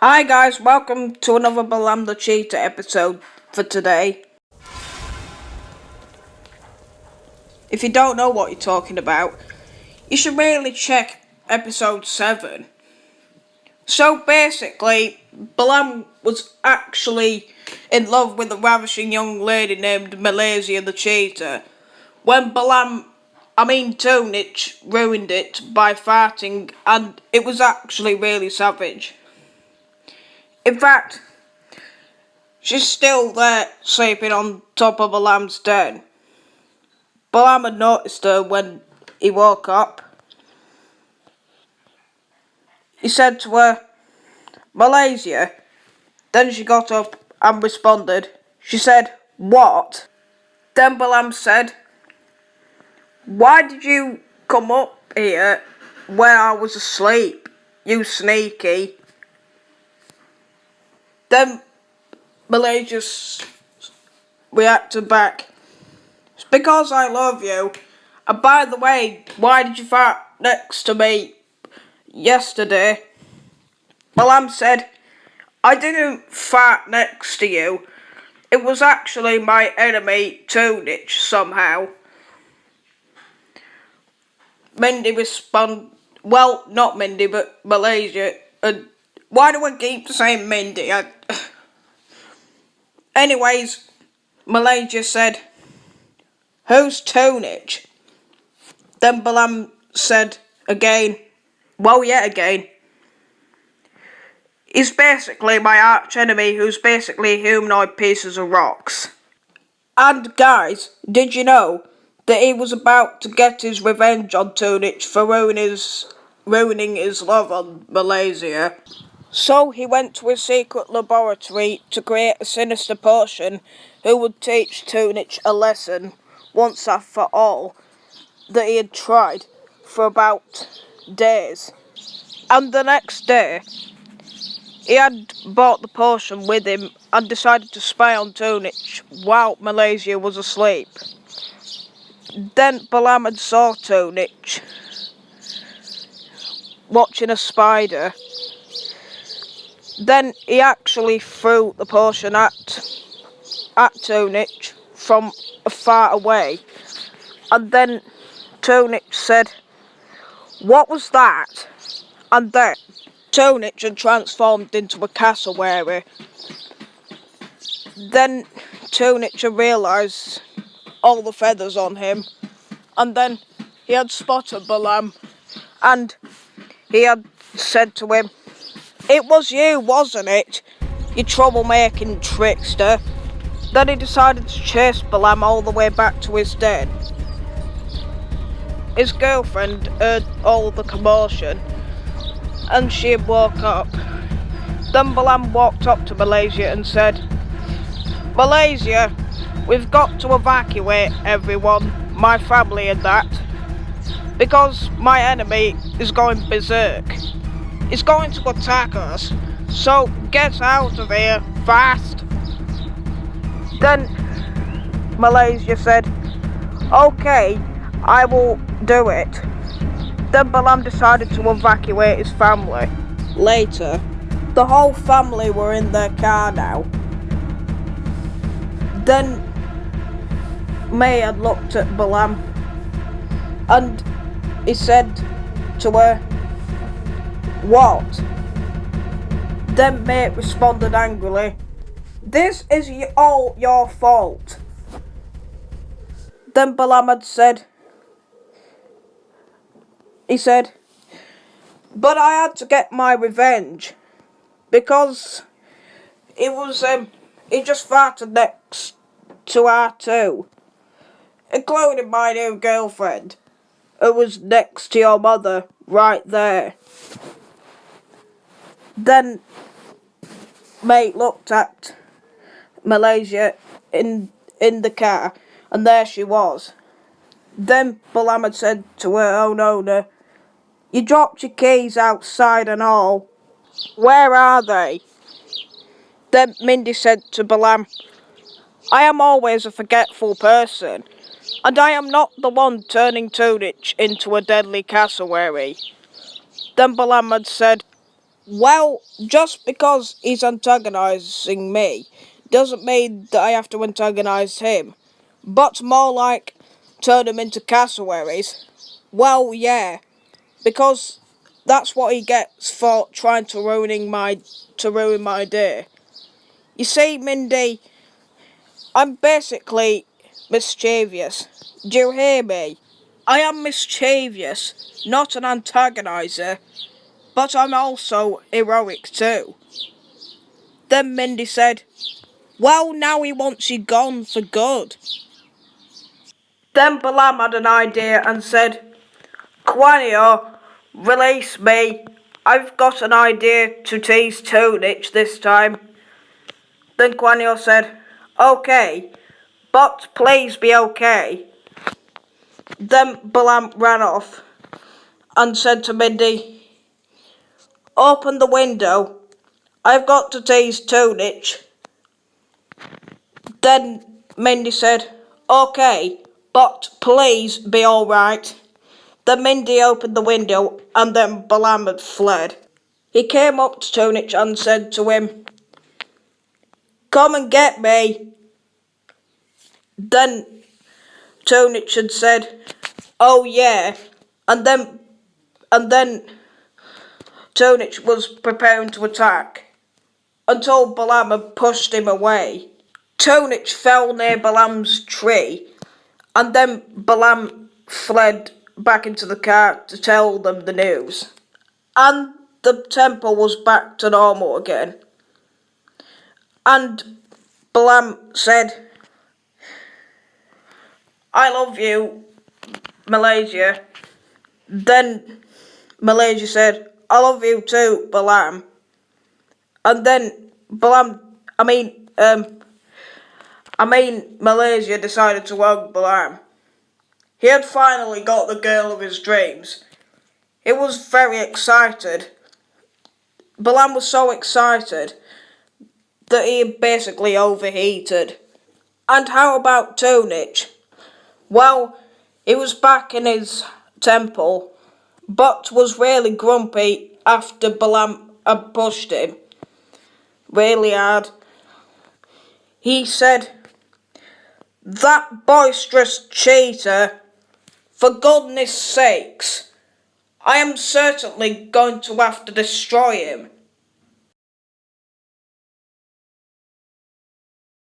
Hi guys, welcome to another Balam the Cheetah episode for today. If you don't know what you're talking about, you should really check episode 7. So basically, Balam was actually in love with a ravishing young lady named Malaysia the Cheetah. When Tunich ruined it by farting, and it was actually really savage. In fact, she's still there, sleeping on top of a lamb's den. Balam had noticed her when he woke up. He said to her, "Malaysia." Then she got up and responded. She said, "What?" Then Balam said, "Why did you come up here when I was asleep, you sneaky?" Then Malaysia reacted back, "It's because I love you. And by the way, why did you fart next to me yesterday?" Balam said, "I didn't fart next to you. It was actually my enemy, Tunich, somehow." Mindy responded, well, not Mindy, but Malaysia. And why do I keep saying Mindy? Anyways, Malaysia said, "Who's Tunich?" Then Balam said again, well, yet again, "He's basically my arch enemy who's basically humanoid pieces of rocks." And guys, did you know that he was about to get his revenge on Tunich for ruining his love on Malaysia? So he went to his secret laboratory to create a sinister potion who would teach Tunich a lesson once and for all that he had tried for about days. And the next day, he had bought the potion with him and decided to spy on Tunich while Malaysia was asleep. Then Balam had saw Tunich watching a spider. Then he actually threw the potion at Tunich from far away. And then Tunich said, "What was that?" And then Tunich had transformed into a cassowary. Then Tunich had realised all the feathers on him. And then he had spotted Balam. And he had said to him, "It was you, wasn't it? You troublemaking trickster." Then he decided to chase Balam all the way back to his den. His girlfriend heard all the commotion and she woke up. Then Balam walked up to Malaysia and said, "Malaysia, we've got to evacuate everyone, my family and that, because my enemy is going berserk. He's going to attack us, so get out of here, fast." Then Malaysia said, "Okay, I will do it." Then Balam decided to evacuate his family. Later, the whole family were in their car now. Then May had looked at Balam and he said to her, "What?" Then May responded angrily, "This is all your fault." Then Balam had said, "But I had to get my revenge because he just farted next to R2, including my new girlfriend, who was next to your mother right there." Then Mate looked at Malaysia in the car, and there she was. Then Balam had said to her own owner, "You dropped your keys outside and all. Where are they?" Then Mindy said to Balam, "I am always a forgetful person, and I am not the one turning Tunich into a deadly cassowary." Then Balam had said, Well, just because he's antagonising me doesn't mean that I have to antagonise him, but more like turn him into cassowaries. Well, yeah, because that's what he gets for trying to ruin my day. You see, Mindy, I'm basically mischievous. Do you hear me? I am mischievous, not an antagoniser, but I'm also heroic too. Then Mindy said, well, now he wants you gone for good. Then Balam had an idea and said, Quanio, release me. I've got an idea to tease Tunich this time. Then Quanio said, okay, but please be okay. Then Balam ran off and said to Mindy, open the window. I've got to tease Tunich. Then Mindy said, okay, but please be alright. Then Mindy opened the window and then Balam had fled. He came up to Tunich and said to him, come and get me. Then Tunich had said, oh yeah, and then Tunich was preparing to attack until Balam had pushed him away. Tunich fell near Balam's tree and then Balam fled back into the car to tell them the news. And the temple was back to normal again. And Balam said, I love you, Malaysia. Then Malaysia said, I love you too, Balam. And then Malaysia decided to hug Balam. He had finally got the girl of his dreams. He was very excited. Balam was so excited that he had basically overheated. And how about Tunich? Well, he was back in his temple, but was really grumpy after Balam had pushed him really hard. He said, that boisterous cheetah, for goodness sakes, I am certainly going to have to destroy him.